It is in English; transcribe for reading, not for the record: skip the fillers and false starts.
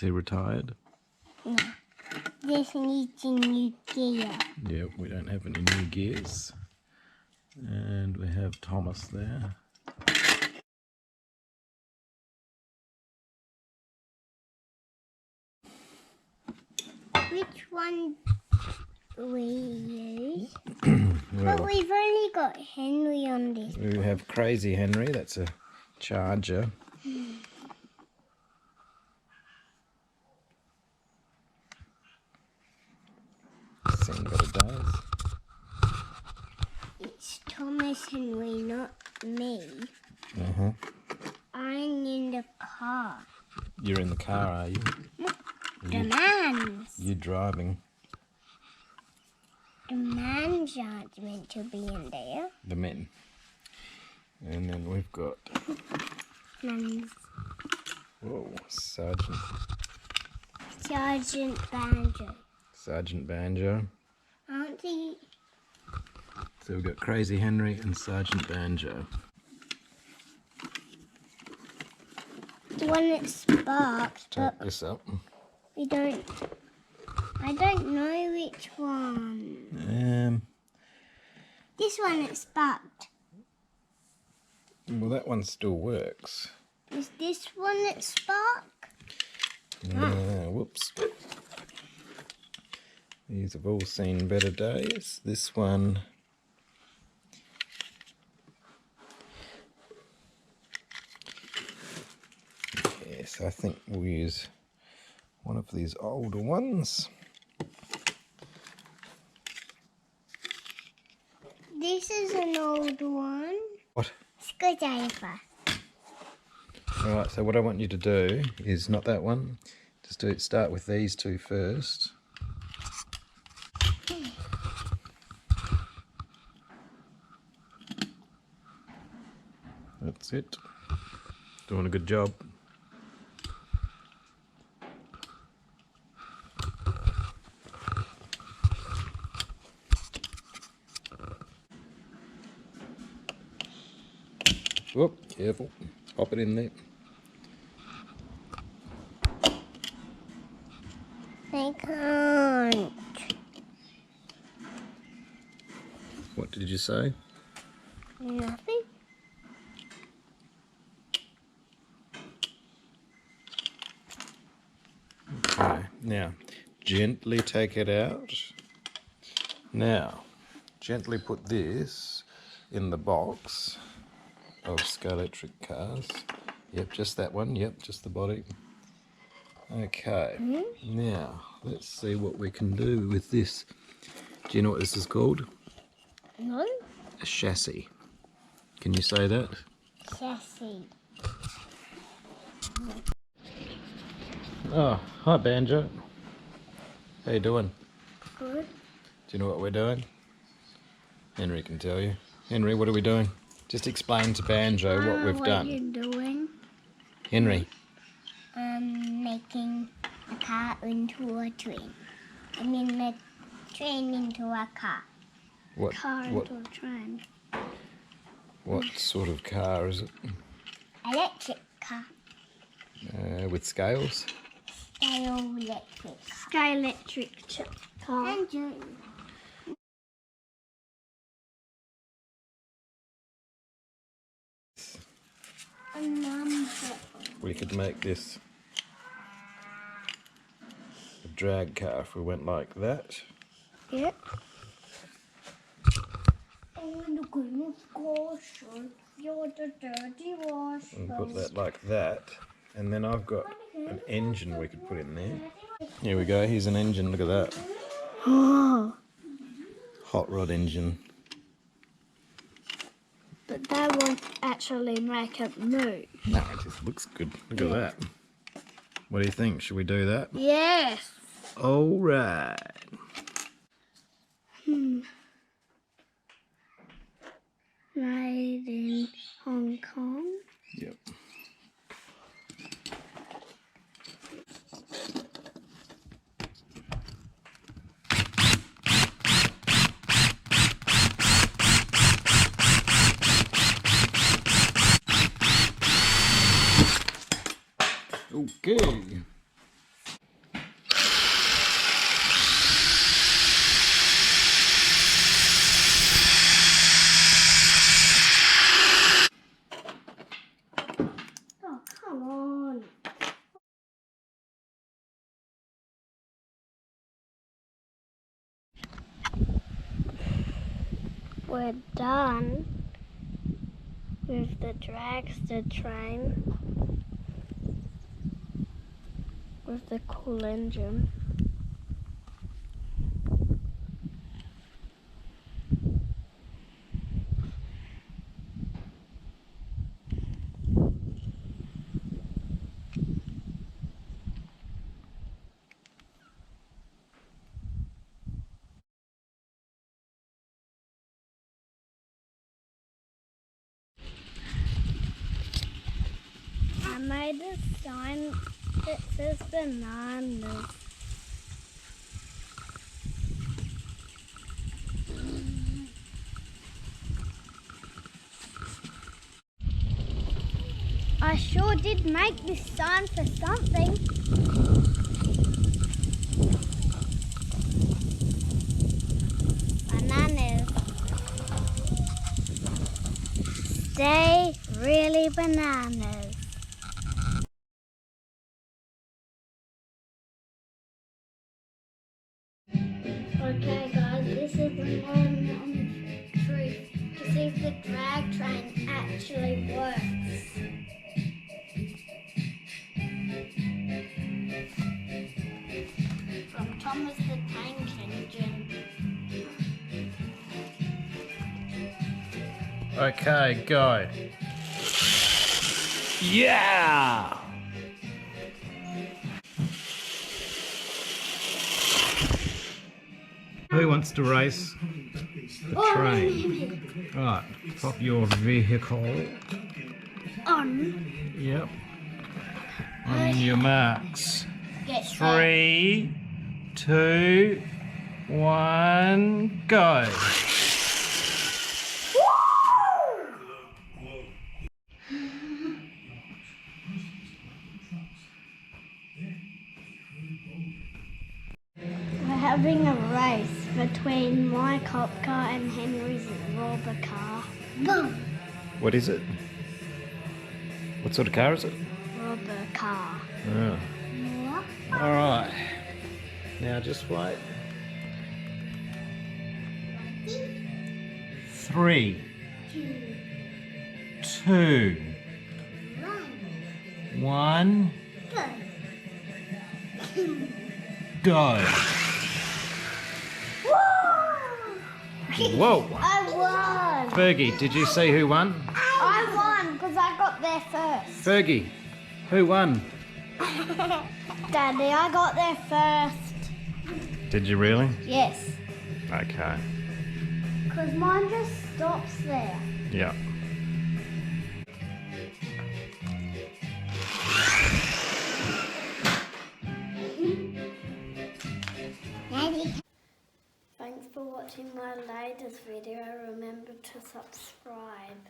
he retired? No. This needs a new gear. Yeah, we don't have any new gears. And we have Thomas there. Which one we use? Well, But we've only got Henry on this. we have Crazy Henry, that's a Charger. Seen better days. It's Thomas Henry, not me. Uh-huh. I'm in the car. You're in the car, are you? The man's. You're driving. The man's aren't meant to be in there. The men. And then we've got... Man's. Whoa, Sergeant Banjo. Sergeant Banjo. Auntie. So we've got Crazy Henry and Sergeant Banjo. The one that sparks, Take but this up. I don't know which one. This one that sparked. Well, that one still works. Is this one that sparked? Whoops. These have all seen better days. This one... Yes, I think we'll use one of these older ones. This is an old one. What? Screwdriver. Alright, so what I want you to do is not that one. Just start with these two first. That's it. Doing a good job. Whoop, careful. Pop it in there. I can't. What did you say? Nothing. Okay, now gently take it out. Now, gently put this in the box of Scalextric cars. Yep, just that one. Yep, just the body. Okay, now let's see what we can do with this. Do you know what this is called? No. A chassis. Can you say that? Chassis. Oh, hi Banjo. How you doing? Good. Do you know what we're doing? Henry can tell you. Henry, what are we doing? Just explain to Banjo what we've done. What are you doing? Henry. Making a car into a train. I mean, a train into a car. What Into a train. what sort of car is it? Electric car. With scales? Scalextric car. Banjo. A number. We could make this a drag car if we went like that. Yep. Oh, the goodness gosh, you're the dirty wash. And put that like that. And then I've got an engine we could put in there. Here we go, here's an engine, look at that. Oh. Hot rod engine. But that won't actually make it move. No, it just looks good. Look at that. What do you think? Should we do that? Yes. All right. Made in Hong Kong. Yep. Okay. we're done with the dragster train with the cool engine. I made a sign that says bananas. I sure did make this sign for something. Bananas. Stay really bananas. Okay guys, this is the moment of truth to see if the drag train actually works. From Thomas the Tank Engine. Okay, go. Yeah! Who wants to race the train? Right, pop your vehicle. On. Yep. On your marks. Get 3, 2, 1, go. We're having a race between my cop car and Henry's robber car. Boom! What is it? What sort of car is it? Robber car. Oh. Alright. Now just wait. 3, 2, 1, go. Whoa! I won! Fergie, did you see who won? I won because I got there first. Fergie, who won? Daddy, I got there first. Did you really? Yes. Okay. Because mine just stops there. Yeah. Daddy. Thanks for watching my latest video. Remember to subscribe.